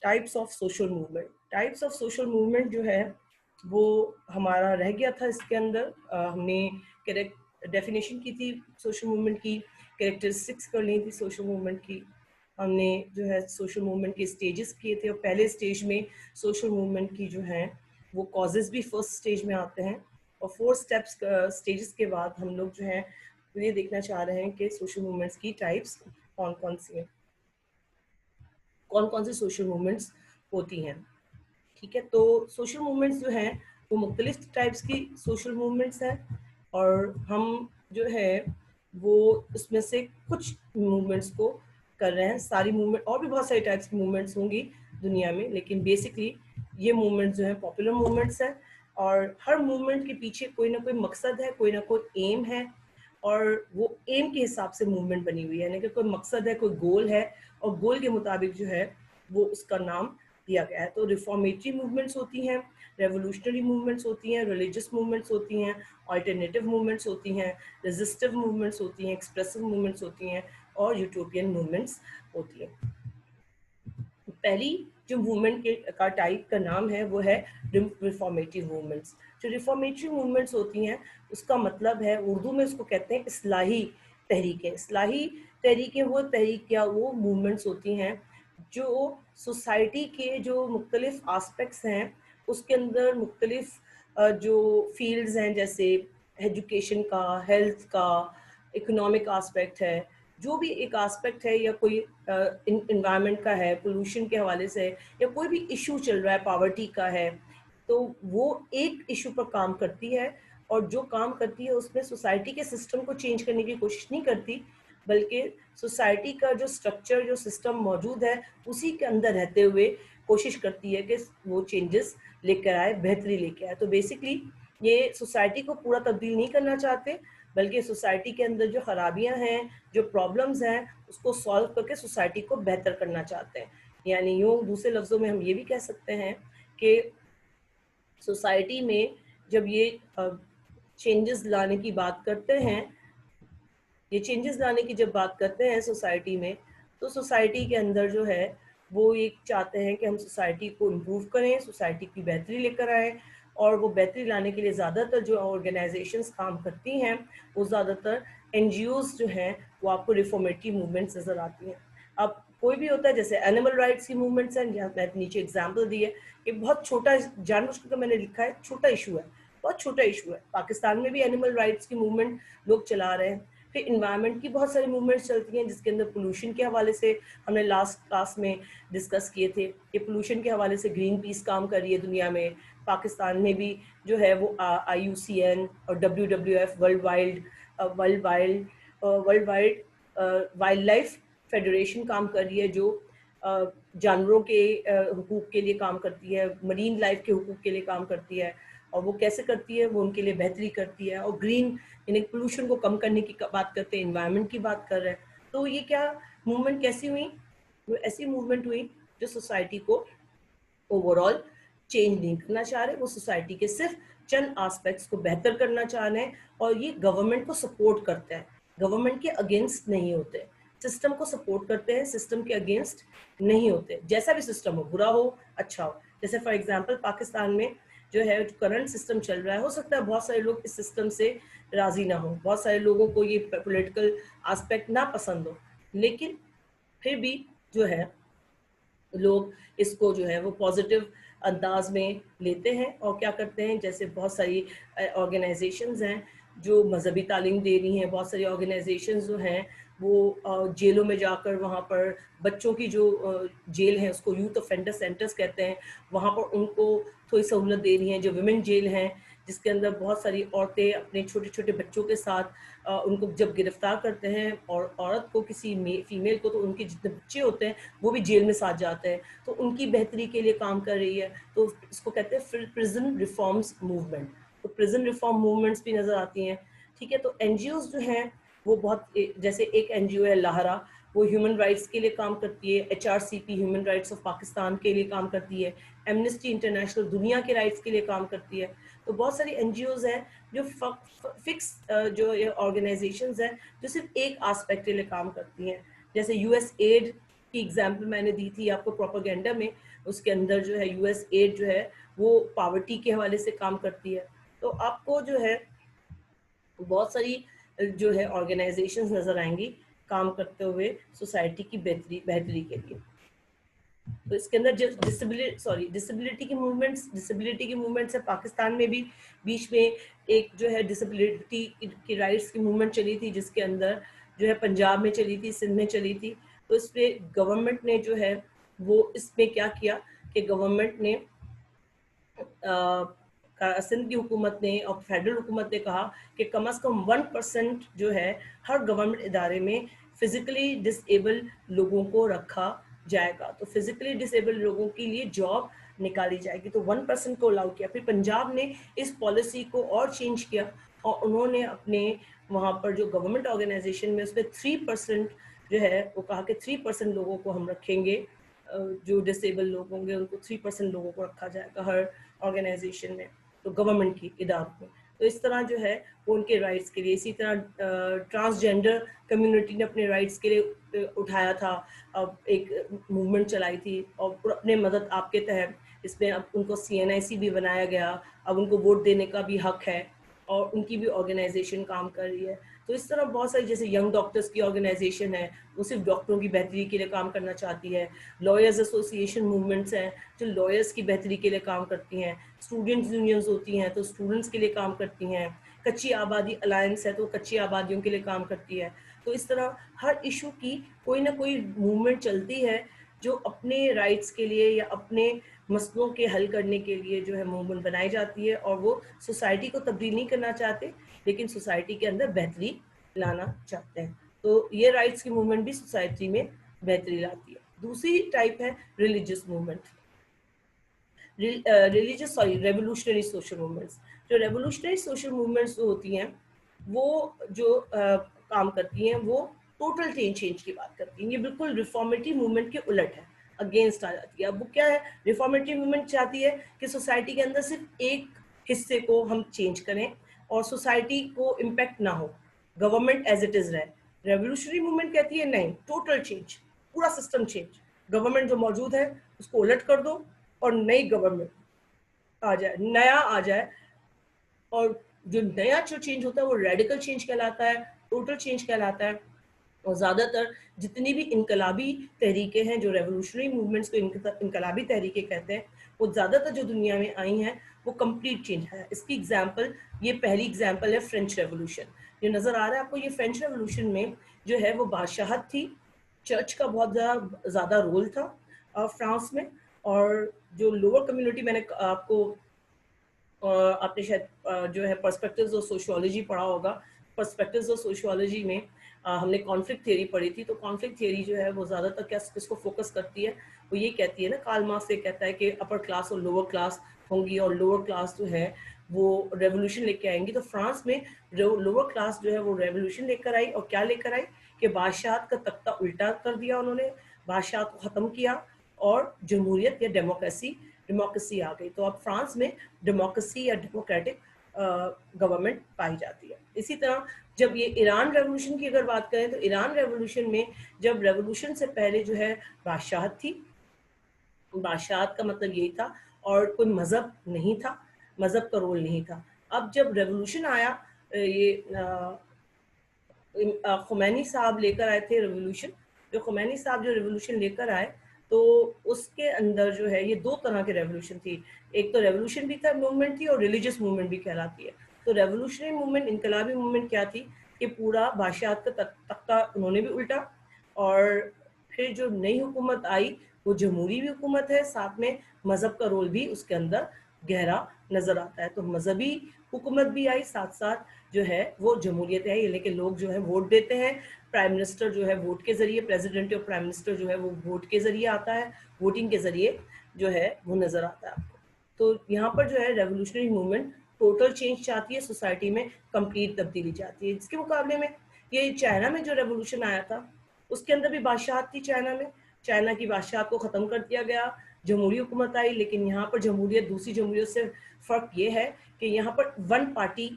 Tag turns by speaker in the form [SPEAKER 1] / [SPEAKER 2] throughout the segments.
[SPEAKER 1] Types of social movement. Types of social movement जो है वो हमारा रह गया था इसके अंदर। हमने डेफिनेशन की थी सोशल मूवमेंट की, कैरेक्टरिस्टिक्स कर ली थी सोशल मूवमेंट की, हमने जो है सोशल मूवमेंट के स्टेजेस किए थे, और पहले स्टेज में सोशल मूवमेंट की जो है वो कॉजेज भी फर्स्ट स्टेज में आते हैं, और 4 स्टेजेस के बाद हम लोग जो है ये देखना चाह रहे हैं कि सोशल मूवमेंट्स की टाइप्स कौन कौन सी हैं, कौन कौन सी सोशल मूवमेंट्स होती हैं। ठीक है, तो सोशल मूवमेंट्स जो हैं वो मुख्तलिफ टाइप्स की सोशल मूवमेंट्स हैं, और हम जो है वो उसमें से कुछ मूवमेंट्स को कर रहे हैं। सारी मूवमेंट, और भी बहुत सारी टाइप्स की मूवमेंट्स होंगी दुनिया में, लेकिन बेसिकली ये मूवमेंट्स जो है पॉपुलर मूवमेंट्स हैं, और हर मूवमेंट के पीछे कोई ना कोई मकसद है, कोई ना कोई एम है, और वो एम के हिसाब से मूवमेंट बनी हुई है, यानी कि कोई मकसद है, कोई गोल है, और गोल के मुताबिक जो है वो उसका नाम दिया गया है। तो रिफॉर्मेटरी मूवमेंट्स होती हैं, रेवोल्यूशनरी मूवमेंट्स होती हैं, रिलीजियस मूवमेंट्स होती हैं, अल्टरनेटिव मूवमेंट्स होती हैं, रेजिस्टिव मूवमेंट्स होती हैं, एक्सप्रेसिव मूवमेंट्स होती हैं, और यूटोपियन मूवमेंट्स होती हैं। पहली जो मूवमेंट का टाइप का नाम है वो है रिफॉर्मेटरी मूवमेंट्स। जो रिफॉर्मेटरी मूवमेंट्स होती हैं उसका मतलब है, उर्दू में उसको कहते हैं इस्लाही तहरीकें। इस्लाही तहरीकें वो तहरीक या वो मूवमेंट्स होती हैं जो सोसाइटी के जो मुख्तलिफ आस्पेक्ट्स हैं उसके अंदर मुख्तलिफ जो फील्ड्स हैं, जैसे एजुकेशन का, हेल्थ का, इकोनॉमिक आस्पेक्ट है, जो भी एक आस्पेक्ट है, या कोई इन्वायरमेंट का है, पोल्यूशन के हवाले से, या कोई भी इशू चल रहा है, पॉवर्टी का है, तो वो एक इशू पर काम करती है, और जो काम करती है उसमें सोसाइटी के सिस्टम को चेंज करने की कोशिश नहीं करती, बल्कि सोसाइटी का जो स्ट्रक्चर, जो सिस्टम मौजूद है उसी के अंदर रहते हुए कोशिश करती है कि वो चेंजेस लेकर आए, बेहतरी लेकर आए। तो बेसिकली ये सोसाइटी को पूरा तब्दील नहीं करना चाहते, बल्कि सोसाइटी के अंदर जो खराबियां हैं, जो प्रॉब्लम्स हैं, उसको सॉल्व करके सोसाइटी को बेहतर करना चाहते हैं। यानी यूँ दूसरे लफ्ज़ों में हम ये भी कह सकते हैं कि सोसाइटी में जब ये चेंजेस लाने की बात करते हैं, ये चेंजेस लाने की जब बात करते हैं सोसाइटी में, तो सोसाइटी के अंदर जो है वो ये चाहते हैं कि हम सोसाइटी को इम्प्रूव करें, सोसाइटी की बेहतरी लेकर आएँ, और वो बेहतरी लाने के लिए ज़्यादातर जो ऑर्गेनाइजेशंस काम करती हैं वो ज़्यादातर एनजीओज़ जो हैं वो आपको रिफॉर्मेटरी मूवमेंट्स नज़र आती हैं। अब कोई भी होता है, जैसे एनिमल राइट्स की मूवमेंट्स हैं, जहाँ मैंने नीचे एग्जाम्पल दी है, एक बहुत छोटा, जानबूझकर मैंने लिखा है छोटा इशू है, बहुत छोटा इशू है। पाकिस्तान में भी एनिमल राइट्स की मूवमेंट लोग चला रहे हैं। फिर इन्वायरमेंट की बहुत सारी मूवमेंट्स चलती हैं, जिसके अंदर पोल्यूशन के हवाले से हमने लास्ट क्लास में डिस्कस किए थे कि पोल्यूशन के हवाले से ग्रीन पीस काम कर रही है दुनिया में। पाकिस्तान में भी जो है वो IUCN और WWF world wide wild life federation काम कर रही है, जो जानवरों के हुकूक के लिए काम करती है, मरीन लाइफ के हुकूक के लिए काम करती है। और वो कैसे करती है, वो उनके लिए बेहतरी करती है, और ग्रीन यानी पोल्यूशन को कम करने की बात करते हैं, इन्वायरमेंट की बात कर रहे हैं। तो ये क्या मूवमेंट कैसी हुई, वो ऐसी मूवमेंट हुई जो सोसाइटी को ओवरऑल चेंज नहीं करना चाह रहे, वो सोसाइटी के सिर्फ चंद एस्पेक्ट्स को बेहतर करना चाह रहे हैं, और ये गवर्नमेंट को सपोर्ट करते हैं, गवर्नमेंट के अगेंस्ट नहीं होते, सिस्टम को सपोर्ट करते हैं, सिस्टम के अगेंस्ट नहीं होते। जैसा भी सिस्टम हो, बुरा हो अच्छा हो, जैसे फॉर एग्जांपल पाकिस्तान में जो है जो करंट सिस्टम चल रहा है, हो सकता है बहुत सारे लोग इस सिस्टम से राजी ना हो, बहुत सारे लोगों को ये पॉलिटिकल एस्पेक्ट ना पसंद हो, लेकिन फिर भी जो है लोग इसको जो है वो पॉजिटिव अंदाज में लेते हैं, और क्या करते हैं, जैसे बहुत सारी ऑर्गेनाइजेशंस हैं जो मजहबी तालीम दे रही हैं, बहुत सारी ऑर्गेनाइजेशंस जो हैं वो जेलों में जाकर वहाँ पर बच्चों की जो जेल है उसको यूथ ऑफेंडर सेंटर्स कहते हैं, वहाँ पर उनको थोड़ी सहूलत दे रही हैं। जो विमेन जेल हैं जिसके अंदर बहुत सारी औरतें अपने छोटे छोटे बच्चों के साथ उनको जब गिरफ्तार करते हैं, और औरत को किसी फीमेल को, तो उनके जितने बच्चे होते हैं वो भी जेल में साथ जाते हैं, तो उनकी बेहतरी के लिए काम कर रही है। तो इसको कहते हैं प्रिजन रिफॉर्म्स मूवमेंट। तो प्रिजन रिफॉर्म मूवमेंट्स भी नज़र आती हैं। ठीक है, तो एनजीओज जो हैं वो बहुत, जैसे एक एनजीओ है लाहरा, वो ह्यूमन राइट्स के लिए काम करती है, HRCP human rights of Pakistan के लिए काम करती है, एमनेस्टी इंटरनेशनल दुनिया के राइट्स के लिए काम करती है। तो बहुत सारी एनजीओज हैं जो फिक्स जो ये ऑर्गेनाइजेशंस हैं जो सिर्फ एक एस्पेक्ट के लिए काम करती हैं। जैसे USAID की एग्जाम्पल मैंने दी थी आपको प्रोपेगेंडा में, उसके अंदर जो है यूएस एड जो है वो पॉवर्टी के हवाले से काम करती है। तो आपको जो है बहुत सारी जो है ऑर्गेनाइजेशंस नजर आएंगी काम करते हुए सोसाइटी की बेहतरी के लिए। तो इसके अंदर जो डिसेबिलिटी की मूवमेंट्स है, पाकिस्तान में भी बीच में एक जो है डिसेबिलिटी की राइट्स की मूवमेंट चली थी, जिसके अंदर जो है पंजाब में चली थी, सिंध में चली थी। तो इस पे गवर्नमेंट ने जो है वो इसमें क्या किया कि गवर्नमेंट ने सिंध की हुकूमत ने और फेडरल हुकूमत ने कहा कि कम से कम 1% जो है हर गवर्नमेंट इदारे में फिजिकली डिसेबल लोगों को रखा जाएगा। तो फिजिकली डिसेबल लोगों के लिए जॉब निकाली जाएगी, तो 1% को अलाउ किया। फिर पंजाब ने इस पॉलिसी को और चेंज किया और उन्होंने अपने वहाँ पर जो गवर्नमेंट ऑर्गेनाइजेशन में उसमें 3% जो है वो कहा कि 3% लोगों को हम रखेंगे, जो डिसेबल लोग होंगे उनको 3% लोगों को रखा जाएगा हर ऑर्गेनाइजेशन में, तो गवर्नमेंट की इदारों में। तो इस तरह जो है वो उनके राइट्स के लिए, इसी तरह ट्रांसजेंडर कम्युनिटी ने अपने राइट्स के लिए उठाया था, अब एक मूवमेंट चलाई थी और अपने मदद आपके तहत इसमें अब उनको CNIC भी बनाया गया, अब उनको वोट देने का भी हक है और उनकी भी ऑर्गेनाइजेशन काम कर रही है। तो इस तरह बहुत सारी, जैसे यंग डॉक्टर्स की ऑर्गेनाइजेशन है, वो सिर्फ डॉक्टरों की बेहतरी के लिए काम करना चाहती है। लॉयर्स एसोसिएशन मूवमेंट्स हैं जो लॉयर्स की बेहतरी के लिए काम करती हैं। स्टूडेंट्स यूनियंस होती हैं तो स्टूडेंट्स के लिए काम करती हैं। कच्ची आबादी अलायंस है तो कच्ची आबादियों के लिए काम करती है। तो इस तरह हर इशू की कोई ना कोई मूवमेंट चलती है जो अपने राइट्स के लिए या अपने मसलों के हल करने के लिए जो है मूवमेंट बनाई जाती है, और वो सोसाइटी को तब्दील नहीं करना चाहते लेकिन सोसाइटी के अंदर बेहतरी लाना चाहते हैं। तो ये राइट्स की मूवमेंट भी सोसाइटी में बेहतरी लाती है। दूसरी टाइप है religious movement, revolutionary social movements. जो रेवोल्यूशनरी सोशल मूवमेंट्स जो होती हैं वो जो काम करती हैं वो टोटल चेंज की बात करती हैं। ये बिल्कुल रिफॉर्मेटिव मूवमेंट के उलट है, अगेंस्ट आ जाती है। अब वो क्या है, रिफॉर्मेटिव मूवमेंट चाहती है कि सोसाइटी के अंदर सिर्फ एक हिस्से को हम चेंज करें और सोसाइटी को इम्पेक्ट ना हो, गवर्नमेंट एज इट इज रहे। रेवोल्यूशनरी मूवमेंट कहती है नहीं, टोटल चेंज, पूरा सिस्टम चेंज, गवर्नमेंट जो मौजूद है उसको उलट कर दो और नई गवर्नमेंट आ जाए, नया आ जाए। और जो नया जो चेंज होता है वो रेडिकल चेंज कहलाता है, टोटल चेंज कहलाता है। और ज़्यादातर जितनी भी इनकलाबी तहरीकें हैं, जो रेवोल्यूशनरी मूवमेंट्स को इनकलाबी तहरीकें कहते हैं, वो ज़्यादातर जो दुनिया में आई हैं वो कंप्लीट चेंज है। इसकी एग्जांपल, ये पहली एग्जांपल है फ्रेंच रेवोल्यूशन। जो नज़र आ रहा है आपको, ये फ्रेंच रेवोल्यूशन में जो है वो बादशाहत थी, चर्च का बहुत ज़्यादा रोल था फ्रांस में। और जो लोअर कम्युनिटी, मैंने आपको आपने शायद जो है पर्सपेक्टिव्स ऑफ सोशियोलॉजी पढ़ा होगा। पर्सपेक्टिव्स ऑफ सोशियोलॉजी में हमने कॉन्फ्लिक्ट थियरी पढ़ी थी। तो कॉन्फ्लिक्ट थियरी जो है वो ज़्यादातर किसको फोकस करती है, वो ये कहती है ना, कार्ल मार्क्स ये कहता है कि अपर क्लास और लोअर क्लास होंगी और लोअर क्लास जो है वो रेवोल्यूशन लेके आएंगी। तो फ्रांस में लोअर क्लास जो है वो रेवोल्यूशन लेकर आई, और क्या लेकर आई कि बादशाहत का तख्ता उल्टा कर दिया उन्होंने, बादशाहत को ख़त्म किया और जमहूरियत या डेमोक्रेसी आ गई। तो अब फ्रांस में डेमोक्रेसी या डेमोक्रेटिक गवर्नमेंट पाई जाती है। इसी तरह जब ये ईरान रेवोल्यूशन की अगर बात करें, तो ईरान रेवोल्यूशन में जब रेवोल्यूशन से पहले जो है बादशाहत थी, बादशाहत का मतलब यही था, और कोई मजहब नहीं था, मजहब का रोल नहीं था। अब जब रेवोल्यूशन आया, ये खुमैनी साहब लेकर आए थे रेवोल्यूशन। जो खुमैनी साहब जो रेवोल्यूशन लेकर आए, तो उसके अंदर जो है ये दो तरह के रेवोल्यूशन थी। एक तो रेवोल्यूशन भी था, मूवमेंट थी, और रिलीजियस मूवमेंट भी कहलाती है। तो रेवोल्यूशनरी मूवमेंट, इनकलाबी मूवमेंट क्या थी कि पूरा बादशाहत का तख्ता उन्होंने भी उल्टा, और फिर जो नई हुकूमत आई वो जमहूरी भी हुकूमत है, साथ में मजहब का रोल भी उसके अंदर गहरा नजर आता है। तो मजहबी हुकूमत भी आई, साथ साथ जो है वो जमहूरियत है, यानी कि लोग जो है वोट देते हैं। प्राइम मिनिस्टर जो है वोट के जरिए, प्रेसिडेंट और प्राइम मिनिस्टर जो है वो वोट के जरिए आता है, वोटिंग के जरिए जो है वो नजर आता है आपको। तो यहाँ पर जो है रेवोल्यूशनरी मूवमेंट टोटल चेंज चाहती है, सोसाइटी में कंप्लीट तब्दीली चाहती है। इसके मुकाबले में ये चाइना में जो रेवोल्यूशन आया था, उसके अंदर भी बादशाहत थी चाइना में। चाइना की बादशाहत को ख़त्म कर दिया गया, जमहूरी हुकूमत आई। लेकिन यहाँ पर जमहूरियत दूसरी जमहूरियत से फ़र्क ये है कि यहाँ पर वन पार्टी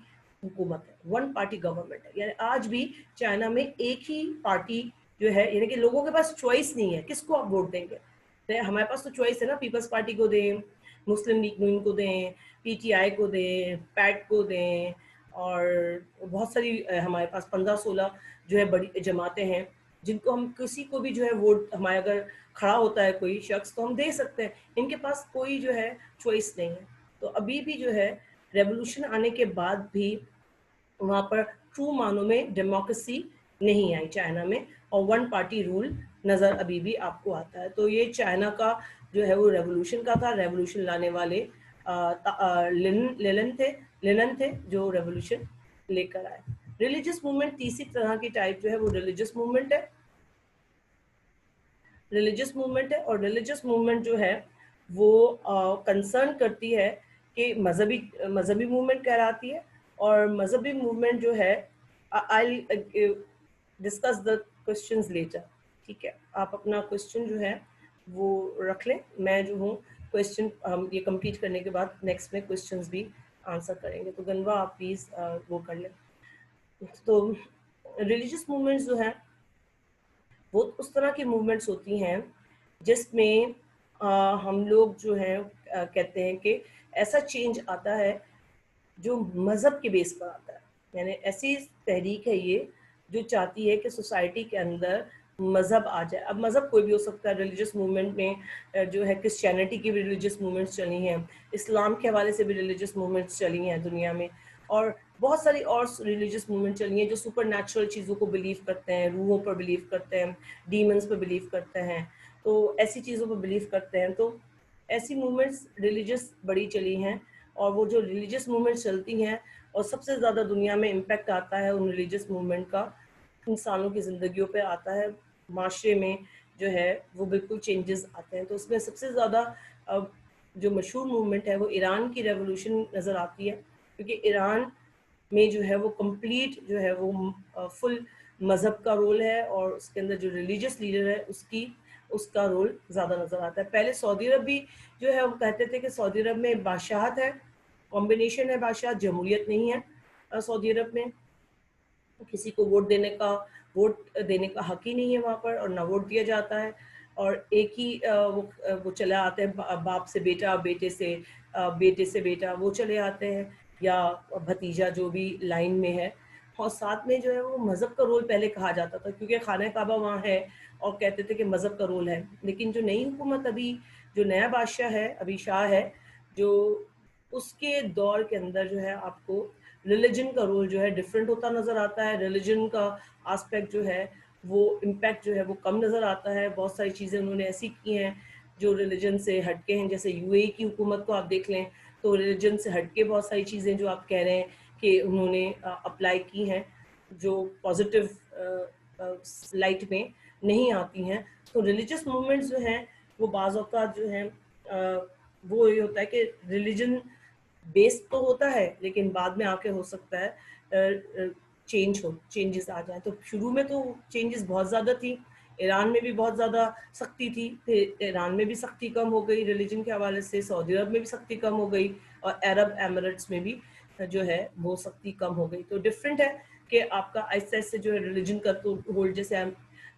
[SPEAKER 1] हुकूमत है, वन पार्टी गवर्नमेंट है। यानी आज भी चाइना में एक ही पार्टी जो है, यानी कि लोगों के पास चॉइस नहीं है किसको आप वोट देंगे। तो हमारे पास तो चॉइस है ना, पीपल्स पार्टी को दें, मुस्लिम लीग नून को दें, पीटीआई को दें, पैट को दें, और बहुत सारी हमारे पास 15-16 जो है बड़ी जमातें हैं जिनको हम किसी को भी जो है वोट, हमारे अगर खड़ा होता है कोई शख्स तो हम दे सकते हैं। इनके पास कोई जो है चॉइस नहीं है। तो अभी भी जो है रेवोल्यूशन आने के बाद भी वहाँ पर ट्रू मानों में डेमोक्रेसी नहीं आई चाइना में, और वन पार्टी रूल नज़र अभी भी आपको आता है। तो ये चाइना का जो है वो रेवोल्यूशन का था। रेवोल्यूशन लाने वाले लेनिन थे जो रेवोल्यूशन लेकर आए। रिलीजियस मूवमेंट, तीसरी तरह की टाइप जो है वो रिलीजियस मूवमेंट है। रिलीजियस मूवमेंट है, और रिलीजियस मूवमेंट जो है वो कंसर्न करती है कि मजहबी मूवमेंट कहलाती है। और मजहबी मूवमेंट जो है, I discuss the questions letter. ठीक है, आप अपना क्वेश्चन जो है वो रख लें, मैं जो हूँ क्वेश्चन हम ये कंप्लीट करने के बाद नेक्स्ट में क्वेश्चंस भी आंसर करेंगे। तो गनवा आप प्लीज़ वो कर लें। तो रिलीजियस मूवमेंट्स जो है वो उस तरह की मूवमेंट्स होती हैं जिसमें हम लोग जो है कहते हैं कि ऐसा चेंज आता है जो मज़हब के बेस पर आता है। यानी ऐसी तहरीक है ये जो चाहती है कि सोसाइटी के अंदर मज़हब आ जाए। अब मज़हब कोई भी हो सकता है। रिलीजियस मूवमेंट में जो है क्रिश्चियनिटी की भी रिलीजियस मूवमेंट्स चली हैं, इस्लाम के हवाले से भी रिलीजियस मूवमेंट्स चली हैं दुनिया में, और बहुत सारी और रिलीजियस मूवमेंट चली हैं जो सुपर नेचुरल चीज़ों को बिलीव करते हैं, रूहों पर बिलीव करते हैं, डीमंस पर बिलीव करते हैं, तो ऐसी चीज़ों पर बिलीव करते हैं। तो ऐसी मूवमेंट्स रिलीजियस बड़ी चली हैं, और वो जो रिलीजियस मूवमेंट्स चलती हैं और सबसे ज़्यादा दुनिया में इम्पैक्ट आता है उन रिलीजियस मूवमेंट का, इंसानों की ज़िंदगियों पे आता है, माशरे में जो है वो बिल्कुल चेंजेस आते हैं। तो उसमें सबसे ज़्यादा जो मशहूर मूवमेंट है वो ईरान की रेवोल्यूशन नज़र आती है, क्योंकि ईरान में जो है वो कंप्लीट जो है वो फुल मज़हब का रोल है, और उसके अंदर जो रिलीजियस लीडर है उसका रोल ज़्यादा नज़र आता है। पहले सऊदी अरब भी जो है वो कहते थे कि सऊदी अरब में बादशाहत है, कॉम्बिनेशन है, बादशाह, जमहूरियत नहीं है सऊदी अरब में। किसी को वोट देने का हक ही नहीं है वहाँ पर, और ना वोट दिया जाता है, और एक ही वो चले आते हैं, बाप से बेटा, बेटे से बेटा, वो चले आते हैं, या भतीजा जो भी लाइन में है। और साथ में जो है वो मज़हब का रोल पहले कहा जाता था, क्योंकि खाना काबा वहाँ है, और कहते थे कि मज़हब का रोल है। लेकिन जो नई हुकूमत अभी, जो नया बादशाह है, अभी शाह है, जो उसके दौर के अंदर जो है आपको रिलीजन का रोल जो है डिफरेंट होता नज़र आता है। रिलीजन का आस्पेक्ट जो है वो इम्पैक्ट जो है वो कम नज़र आता है। बहुत सारी चीज़ें उन्होंने ऐसी की हैं जो रिलीजन से हटके हैं। जैसे यूएई की हुकूमत को आप देख लें तो रिलीजन से हटके बहुत सारी चीज़ें जो आप कह रहे हैं कि उन्होंने अप्लाई की हैं, जो पॉजिटिव लाइट में नहीं आती हैं। तो रिलीजियस मूवमेंट्स जो हैं वो बाज़ औक़ात जो हैं वो ये होता है कि रिलीजन बेस तो होता है, लेकिन बाद में आके हो सकता है चेंजेस आ जाए। तो शुरू में तो चेंजेस बहुत ज़्यादा थी, ईरान में भी बहुत ज़्यादा सख्ती थी, फिर ईरान में भी सख्ती कम हो गई रिलीजन के हवाले से, सऊदी अरब में भी सख्ती कम हो गई, और अरब एमिरेट्स में भी जो है वो सख्ती कम हो गई। तो डिफरेंट है कि आपका आहिस्ते आहिस्ते जो है रिलीजन का तो होल्ड, जैसे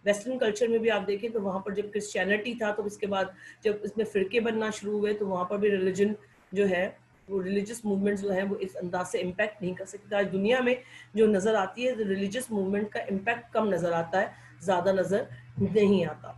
[SPEAKER 1] वेस्टर्न कल्चर में भी आप देखें तो वहाँ पर जब क्रिश्चियनिटी था तो उसके बाद जब इसमें फ़िरके बनना शुरू हुए तो वहाँ पर भी रिलीजन जो है वो रिलीजियस मूवमेंट जो है वो इस अंदाज से इम्पैक्ट नहीं कर सकता। आज दुनिया में जो नज़र आती है रिलीजियस मूवमेंट का इम्पैक्ट कम नज़र आता है, ज़्यादा नज़र नहीं आता।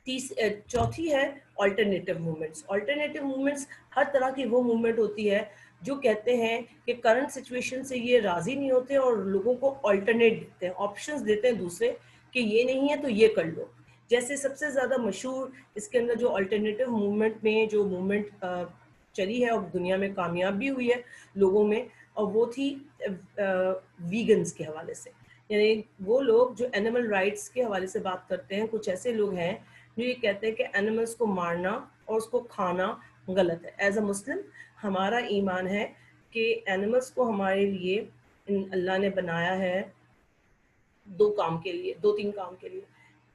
[SPEAKER 1] चौथी है अल्टरनेटिव मूवमेंट्स। अल्टरनेटिव मूवमेंट्स हर तरह की वो मूवमेंट होती है जो कहते हैं कि करंट सिचुएशन से ये राज़ी नहीं होते और लोगों को अल्टरनेट देते हैं, ऑप्शंस देते हैं दूसरे कि ये नहीं है तो ये कर लो। जैसे सबसे ज़्यादा मशहूर इसके अंदर जो अल्टरनेटिव मूवमेंट में जो मूवमेंट चली है और दुनिया में कामयाब भी हुई है लोगों में, और वो थी वीगन्स के हवाले से। यानी वो लोग जो एनिमल राइट्स के हवाले से बात करते हैं, कुछ ऐसे लोग हैं जो ये कहते हैं कि एनिमल्स को मारना और उसको खाना गलत है। एज अ मुस्लिम हमारा ईमान है कि एनिमल्स को हमारे लिए अल्लाह ने बनाया है दो तीन काम के लिए।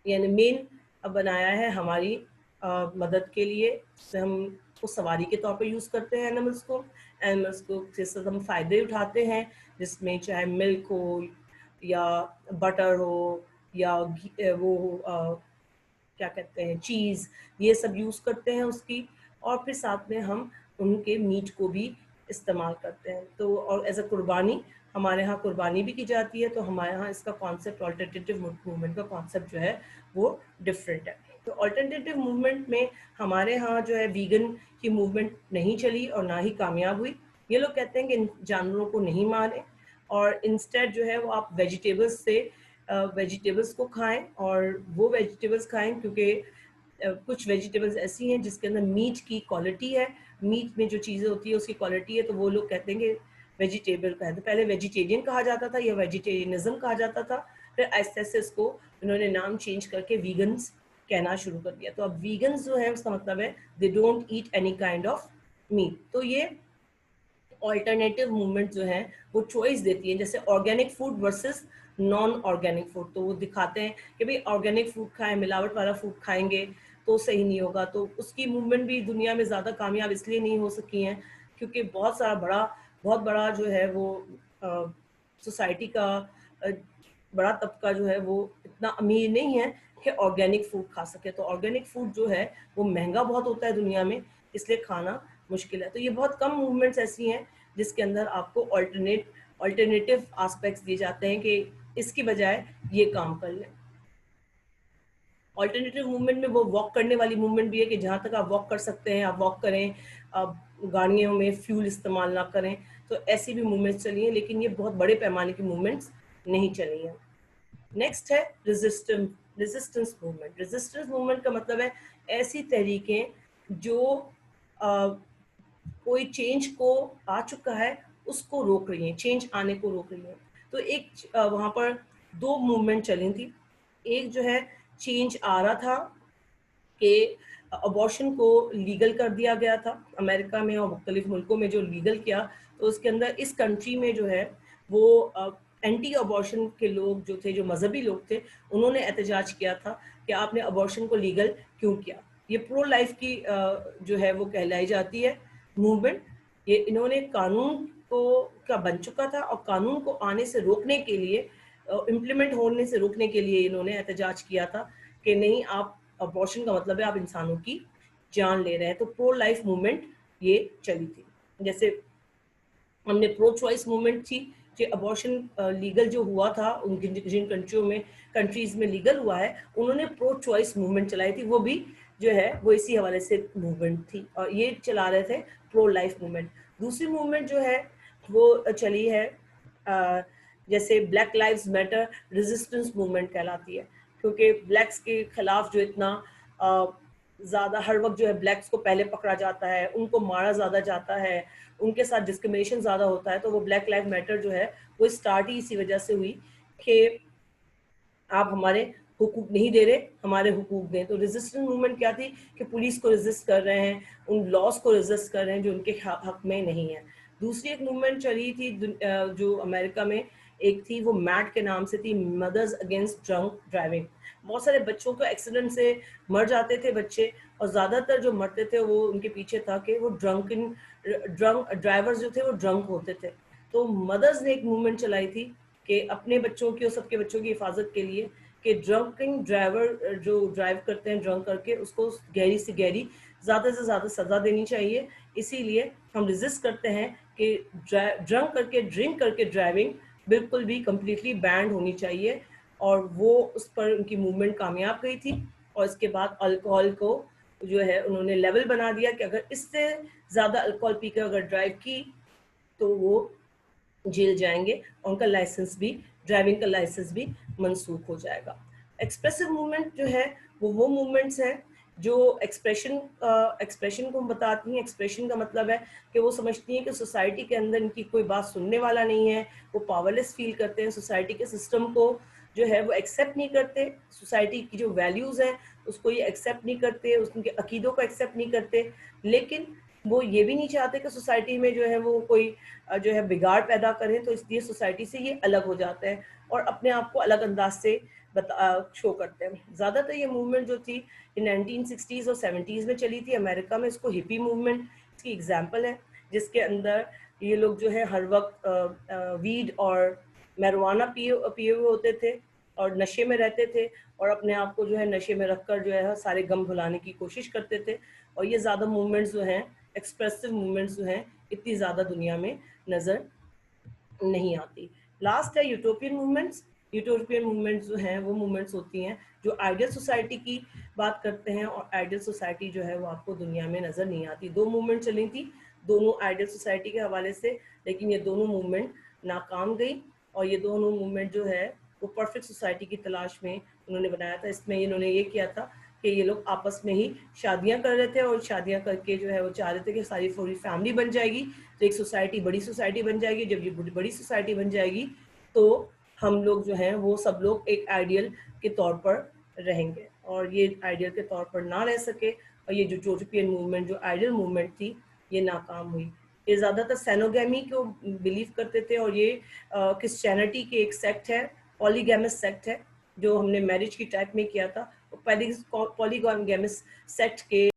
[SPEAKER 1] यानी मेन बनाया है हमारी मदद के लिए, हम को सवारी के तौर पे यूज़ करते हैं एनिमल्स को जिससे हम फ़ायदे उठाते हैं, जिसमें चाहे मिल्क हो या बटर हो या वो क्या कहते हैं चीज़, ये सब यूज़ करते हैं उसकी, और फिर साथ में हम उनके मीट को भी इस्तेमाल करते हैं। तो और एज अ कुर्बानी, हमारे यहाँ कुर्बानी भी की जाती है, तो हमारे यहाँ इसका कॉन्सेप्ट ऑल्टरनेटिव मूवमेंट का कॉन्सेप्ट जो है वो डिफरेंट है। तो ऑल्टरनेटिव मूवमेंट में हमारे यहाँ जो है वीगन की मूवमेंट नहीं चली और ना ही कामयाब हुई। ये लोग कहते हैं कि इन जानवरों को नहीं मारें और इंस्टेड जो है वो आप वेजिटेबल्स से वेजिटेबल्स को खाएं, और वो वेजिटेबल्स खाएं क्योंकि कुछ वेजिटेबल्स ऐसी हैं जिसके अंदर मीट की क्वालिटी है, मीट में जो चीज़ें होती है उसकी क्वालिटी है, तो वो लोग कहते हैं कि वेजिटेबल कहते हैं। पहले वेजिटेरियन कहा जाता था या वेजिटेरियनिज्म कहा जाता था, फिर आहिस्ते आहिस्ते इसको इन्होंने नाम चेंज करके वीगन्स कहना शुरू कर दिया। तो अब वीगन्स जो है उसका मतलब है they don't eat any kind of meat. तो ये ऑल्टरनेटिव मूवमेंट जो है वो चॉइस देती है, जैसे organic food versus non organic food. तो वो दिखाते हैं कि भाई ऑर्गेनिक फूड खाएं, मिलावट वाला फूड खाएंगे तो सही नहीं होगा। तो उसकी मूवमेंट भी दुनिया में ज़्यादा कामयाब इसलिए नहीं हो सकी हैं क्योंकि बहुत बड़ा जो है वो सोसाइटी का बड़ा तबका जो है वो इतना अमीर नहीं है कि ऑर्गेनिक फूड खा सके। तो ऑर्गेनिक फूड जो है वो महंगा बहुत होता है दुनिया में, इसलिए खाना मुश्किल है। तो ये बहुत कम मूवमेंट्स ऐसी हैं जिसके अंदर आपको ऑल्टरनेटिव एस्पेक्ट्स दिए जाते हैं कि इसकी बजाय ये काम कर लें। ऑल्टरनेटिव मूवमेंट में वो वॉक करने वाली मूवमेंट भी है कि जहाँ तक आप वॉक कर सकते हैं आप वॉक करें, आप गाड़ियों में फ्यूल इस्तेमाल ना करें। तो ऐसी भी मूवमेंट्स चली हैं, लेकिन ये बहुत बड़े पैमाने की मूवमेंट्स नहीं चली हैं। नेक्स्ट है रेजिस्टेंस मूवमेंट। रेजिस्टेंस मूवमेंट का मतलब है ऐसी तहरीकें जो कोई चेंज को आ चुका है उसको रोक रही हैं, चेंज आने को रोक रही हैं। तो एक वहाँ पर दो मूवमेंट चली थी। एक जो है चेंज आ रहा था कि अबॉर्शन को लीगल कर दिया गया था अमेरिका में और मुख्तलिफ मुल्कों में जो लीगल किया, तो उसके अंदर इस कंट्री में जो है वो एंटी अबॉर्शन के लोग जो थे, जो मजहबी लोग थे, उन्होंने एहतजाज किया था कि आपने अबॉर्शन को लीगल क्यों किया। ये प्रो लाइफ की जो है वो कहलाई जाती है मूवमेंट। ये इन्होंने कानून को का बन चुका था और कानून को आने से रोकने के लिए, इम्प्लीमेंट होने से रोकने के लिए इन्होंने एहतजाज किया था कि नहीं, आप अबॉर्शन का मतलब है आप इंसानों की जान ले रहे हैं। तो प्रो लाइफ मूवमेंट ये चली थी। जैसे हमने प्रो चॉइस मूवमेंट थी कि अबॉर्शन लीगल जो हुआ था उनकी जिन कंट्रीज में लीगल हुआ है, उन्होंने प्रो चॉइस मूवमेंट चलाई थी, वो भी जो है वो इसी हवाले से मूवमेंट थी और ये चला रहे थे प्रो लाइफ मूवमेंट। दूसरी मूवमेंट जो है वो चली है जैसे black lives matter resistance movement कहलाती है, क्योंकि ब्लैक्स के खिलाफ जो इतना ज़्यादा हर वक्त जो है ब्लैक्स को पहले पकड़ा जाता है, उनको मारा ज़्यादा जाता है, उनके साथ डिस्क्रिमिनेशन ज़्यादा होता है। तो वो ब्लैक लाइव मैटर जो है वो स्टार्ट ही इसी वजह से हुई कि आप हमारे हुकूक नहीं दे रहे, हमारे हुकूक दें। तो रेजिस्टेंस मूवमेंट क्या थी कि पुलिस को रेजिस्ट कर रहे हैं, उन लॉज को रेजिस्ट कर रहे हैं जो उनके हक में नहीं है। दूसरी एक मूवमेंट चली थी जो अमेरिका में एक थी, वो मैट के नाम से थी, मदर्स अगेंस्ट ड्रंक ड्राइविंग। बहुत सारे बच्चों को एक्सीडेंट से मर जाते थे बच्चे, और ज़्यादातर जो मरते थे वो उनके पीछे था कि वो ड्रंक ड्राइवर्स जो थे वो ड्रंक होते थे। तो मदर्स ने एक मूवमेंट चलाई थी कि अपने बच्चों की और सबके बच्चों की हिफाजत के लिए कि ड्रंकिंग ड्राइवर जो ड्राइव करते हैं ड्रंक करके, उसको गहरी से गहरी ज़्यादा से ज़्यादा सज़ा देनी चाहिए। इसीलिए हम रेजिस्ट करते हैं कि ड्रिंक करके ड्राइविंग बिल्कुल भी कम्प्लीटली बैंड होनी चाहिए, और वो उस पर उनकी मूवमेंट कामयाब गई थी। और इसके बाद अल्कोहल को जो है उन्होंने लेवल बना दिया कि अगर इससे ज़्यादा अल्कोहल पीकर अगर ड्राइव की तो वो जेल जाएंगे, उनका लाइसेंस भी, ड्राइविंग का लाइसेंस भी मनसूख हो जाएगा। एक्सप्रेसिव मूवमेंट जो है वो मूवमेंट्स हैं जो एक्सप्रेशन को बताती हैं। एक्सप्रेशन का मतलब है कि वो समझती हैं कि सोसाइटी के अंदर इनकी कोई बात सुनने वाला नहीं है, वो पावरलेस फील करते हैं, सोसाइटी के सिस्टम को जो है वो एक्सेप्ट नहीं करते, सोसाइटी की जो वैल्यूज़ हैं उसको ये एक्सेप्ट नहीं करते, उनके अकीदों को एक्सेप्ट नहीं करते। लेकिन वो ये भी नहीं चाहते कि सोसाइटी में जो है वो कोई जो है बिगाड़ पैदा करें, तो इसलिए सोसाइटी से ये अलग हो जाते हैं और अपने आप को अलग अंदाज से शो करते हैं। ज़्यादातर ये मूवमेंट जो थी 1960s और 70s में चली थी अमेरिका में, इसको हिप्पी मूवमेंट की एग्जाम्पल है, जिसके अंदर ये लोग जो है हर वक्त वीड और मैरिजुआना पिए हुए होते थे और नशे में रहते थे और अपने आप को जो है नशे में रखकर जो है सारे गम भुलाने की कोशिश करते थे। और ये ज़्यादा मूवमेंट्स जो हैं, एक्सप्रेसिव मूवमेंट्स जो हैं, इतनी ज़्यादा दुनिया में नज़र नहीं आती। लास्ट है यूटोपियन मूवमेंट्स। यूटोपियन मूवमेंट्स जो हैं वो मूवमेंट्स होती हैं जो आइडियल सोसाइटी की बात करते हैं, और आइडियल सोसाइटी जो है वो आपको दुनिया में नज़र नहीं आती। दो मूवमेंट चली थी, दोनों आइडियल सोसाइटी के हवाले से, लेकिन ये दोनों मूवमेंट नाकाम गई। और ये दोनों मूवमेंट जो है वो परफेक्ट सोसाइटी की तलाश में उन्होंने बनाया था। इसमें इन्होंने ये किया था कि ये लोग आपस में ही शादियां कर रहे थे, और शादियां करके जो है वो चाह रहे थे कि सारी पूरी फैमिली बन जाएगी, तो एक सोसाइटी, बड़ी सोसाइटी बन जाएगी। जब ये बड़ी सोसाइटी बन जाएगी तो हम लोग जो हैं वो सब लोग एक आइडियल के तौर पर रहेंगे, और ये आइडियल के तौर पर ना रह सके, और ये जो यूटोपियन मूवमेंट, जो आइडियल मूवमेंट थी, ये नाकाम हुई। ये ज़्यादातर सैनोगैमी को बिलीव करते थे, और ये क्रिश्चियनिटी के एक सेक्ट है, पॉलीगैमस सेक्ट है, जो हमने मैरिज की टाइप में किया था। पॉलीगैमस सेक्ट के